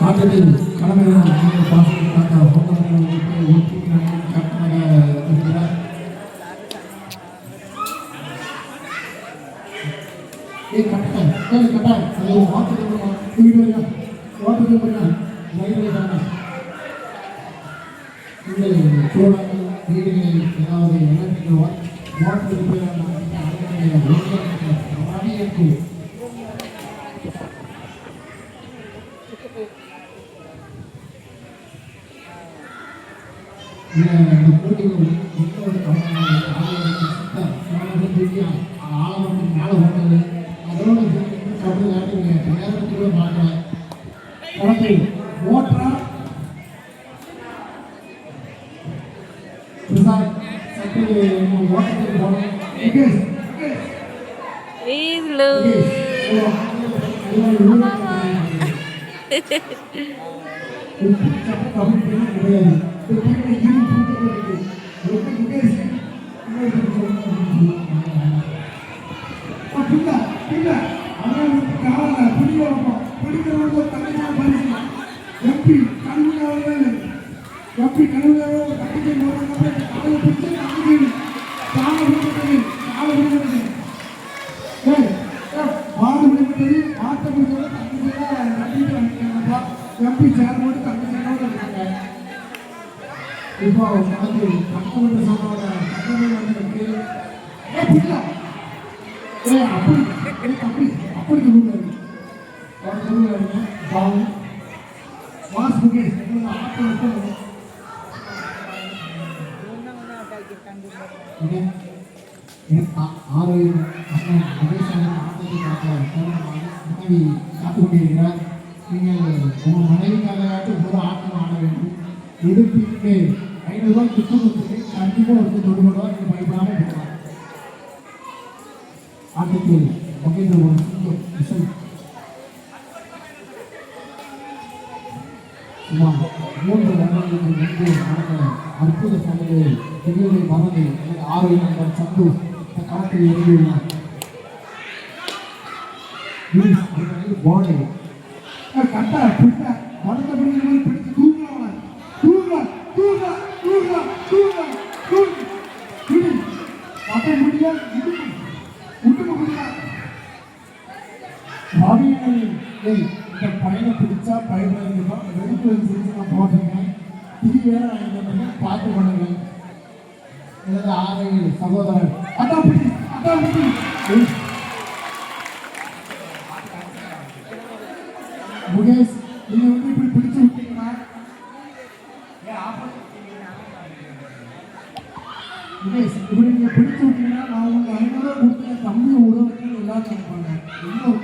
ஆட்டத்தில் களமிறங்கும் பாசத்திற்காக இருக்கிறார். ஏதாவது எம்பி சேர்மோடு தம்பி சேர்மோடு இருக்காங்க. இப்போ வந்து கஷ்டப்பட்டு சொன்னோட கஷ்டமே வந்துருக்கு. அப்படி சொல்லுங்க பாவம் வாஸ் முகேஷ் ஆறு மனைவி காத்து கொண்டிருக்கிறார். நீங்கள் உங்கள் மனைவிக்காக ஒரு ஆட்டம் ஆட வேண்டும். எடுப்பிற்கு 500 ரூபாய் குற்றம் கொடுத்து கண்டிப்பாக வந்து 90 ரூபாய் நீங்கள் பயப்படாமல் போகலாம். ஆட்டத்தில் பகிர்ந்து ஒரு இசை சுமார் 3 வருடங்களுக்கு முன்பு நடந்த அற்புத சமையலை பெரியதை மறந்து ஆறு நண்பர் சந்து இந்த களத்தில் இறங்கியுள்ளார். போனை கட்டா பிடிக்க வளர்ந்த பிடிக்கிறது பிடித்து தூங்கலாம் தூங்கலாம் தூங்கலாம் தூங்கலாம் தூங்கலாம் தூங்கி அப்ப முடியாது விட்டுக்க முடியாது. இந்த பையனை பிடிச்சா பயன்படுத்திப்பா வெடிப்பு பிடிச்சி நான் போட்டிருக்கேன். இது வேற நான் பார்த்து பண்ணுங்க. எனது ஆரை சகோதரர் அதான் பிடி அதான் பிடி முகேஷ் நீங்க வந்து இப்படி பிடிச்சு விட்டீங்கன்னா முகேஷ் இப்படி நீங்க பிடிச்சு விட்டீங்கன்னா நான் உங்களுக்கு 500 ரூபாய் கொடுத்து தம்பி உறவுக்கு எல்லாரும் நினைப்பாங்க. இன்னும்